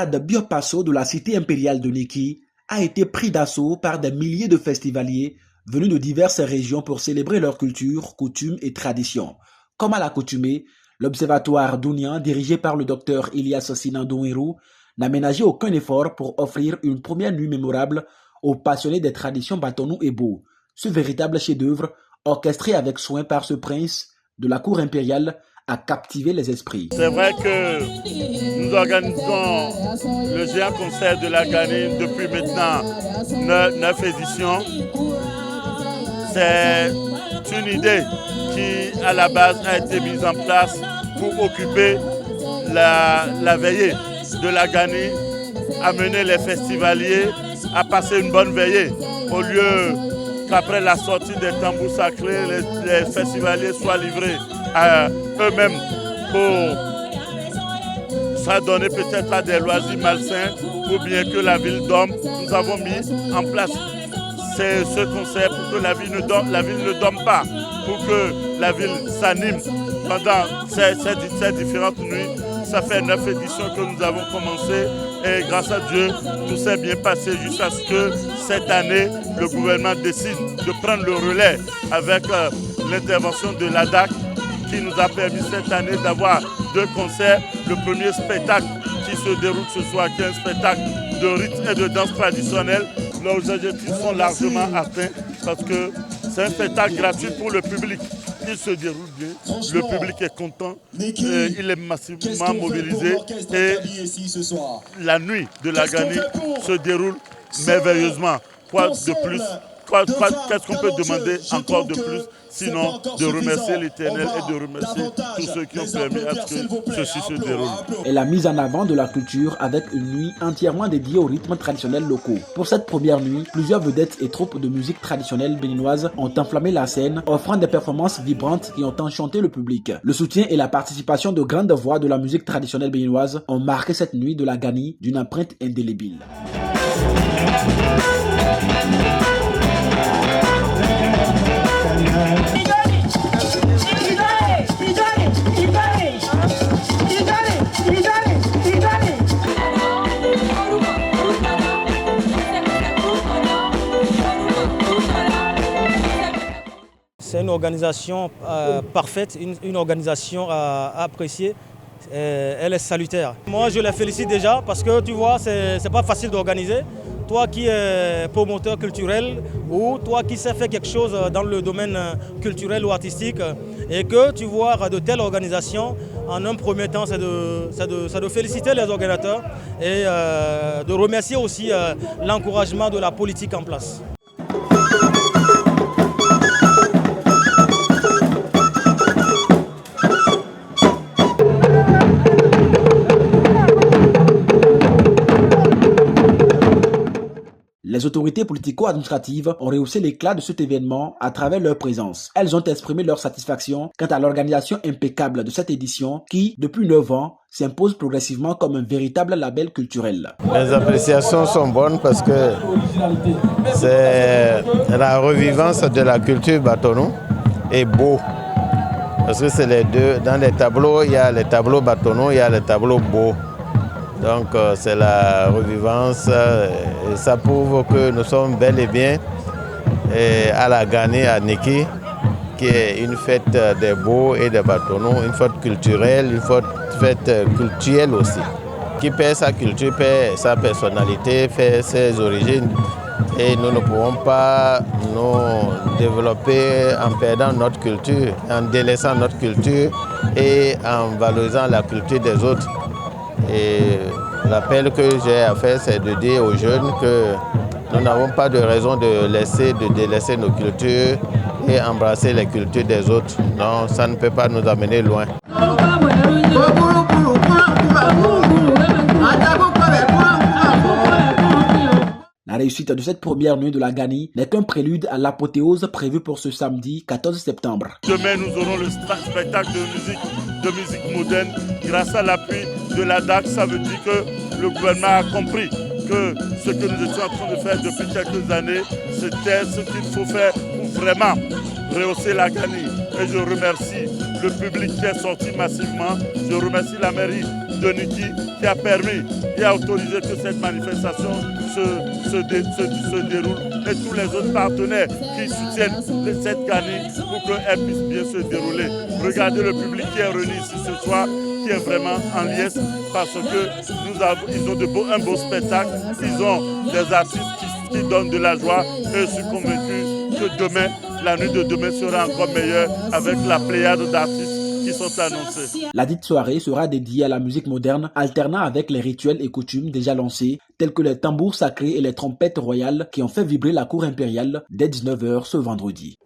stade Biopasso de la cité impériale de Niki a été pris d'assaut par des milliers de festivaliers venus de diverses régions pour célébrer leur culture, coutumes et traditions. Comme à l'accoutumée, l'observatoire Dounian, dirigé par le docteur Elias Sinan Douirou, n'a ménagé aucun effort pour offrir une première nuit mémorable aux passionnés des traditions Batonou et Bo. Ce véritable chef-d'œuvre, orchestré avec soin par ce prince de la cour impériale, a captivé les esprits. C'est vrai que nous organisons le géant concert de la Gani depuis maintenant 9 éditions. C'est une idée qui, à la base, a été mise en place pour occuper la veillée de la Gani, amener les festivaliers à passer une bonne veillée. Au lieu qu'après la sortie des tambours sacrés, les festivaliers soient livrés à eux-mêmes pour s'adonner peut-être à des loisirs malsains ou bien que la ville dorme. Nous avons mis en place ce concert pour que la ville ne dorme pas, pour que la ville s'anime pendant ces différentes nuits. Ça fait 9 éditions que nous avons commencé et grâce à Dieu, tout s'est bien passé jusqu'à ce que cette année, le gouvernement décide de prendre le relais avec l'intervention de l'ADAC qui nous a permis cette année d'avoir 2 concerts. Le premier spectacle qui se déroule ce soir, qui est un spectacle de rythme et de danse traditionnelle. Leurs objectifs sont largement atteints parce que c'est un spectacle gratuit pour le public. Il se déroule bien, le public est content, il est massivement mobilisé et la nuit de la Gani se déroule merveilleusement. Quoi de plus? Qu'est-ce qu'on peut demander encore de plus, sinon de remercier l'Éternel et de remercier tous ceux qui ont permis à ce que ceci se déroule. Et la mise en avant de la culture avec une nuit entièrement dédiée aux rythmes traditionnels locaux. Pour cette première nuit, plusieurs vedettes et troupes de musique traditionnelle béninoise ont enflammé la scène, offrant des performances vibrantes qui ont enchanté le public. Le soutien et la participation de grandes voix de la musique traditionnelle béninoise ont marqué cette nuit de la Gani d'une empreinte indélébile. C'est une organisation parfaite, une organisation à apprécier. Elle est salutaire. Moi, je les félicite déjà parce que tu vois, c'est pas facile d'organiser. Toi qui es promoteur culturel ou toi qui sais faire quelque chose dans le domaine culturel ou artistique et que tu vois de telles organisations, en un premier temps, c'est de féliciter les organisateurs et de remercier aussi l'encouragement de la politique en place. Les autorités politico-administratives ont rehaussé l'éclat de cet événement à travers leur présence. Elles ont exprimé leur satisfaction quant à l'organisation impeccable de cette édition qui, depuis 9 ans, s'impose progressivement comme un véritable label culturel. Les appréciations sont bonnes parce que c'est la revivance de la culture Batonou et Bo. Parce que c'est les deux. Dans les tableaux, il y a les tableaux Batonou, il y a les tableaux Bo. Donc c'est la revivance et ça prouve que nous sommes bel et bien à la Gani à Niki, qui est une fête des Bo et des Batonou, une fête culturelle, une fête culturelle aussi. Qui perd sa culture, perd sa personnalité, perd ses origines. Et nous ne pouvons pas nous développer en perdant notre culture, en délaissant notre culture et en valorisant la culture des autres. Et l'appel que j'ai à faire, c'est de dire aux jeunes que nous n'avons pas de raison de délaisser nos cultures et embrasser les cultures des autres. Non, ça ne peut pas nous amener loin. La réussite de cette première nuit de la Gani n'est qu'un prélude à l'apothéose prévue pour ce samedi 14 septembre. Demain, nous aurons le spectacle de musique moderne. Grâce à l'appui de l'ADAC, ça veut dire que le gouvernement a compris que ce que nous étions en train de faire depuis quelques années, c'était ce qu'il faut faire pour vraiment rehausser la Gani. Et je remercie le public qui est sorti massivement. Je remercie la mairie de Niki qui a permis et a autorisé que cette manifestation se déroule et tous les autres partenaires qui soutiennent cette CANI pour qu'elle puisse bien se dérouler. Regardez le public qui est réuni ici ce soir, qui est vraiment en liesse parce que ils ont un beau spectacle, ils ont des artistes qui donnent de la joie et je suis convaincu que demain, la nuit de demain sera encore meilleure avec la pléiade d'artistes qui sont annoncés. La dite soirée sera dédiée à la musique moderne, alternant avec les rituels et coutumes déjà lancés, tels que les tambours sacrés et les trompettes royales qui ont fait vibrer la cour impériale dès 19h ce vendredi.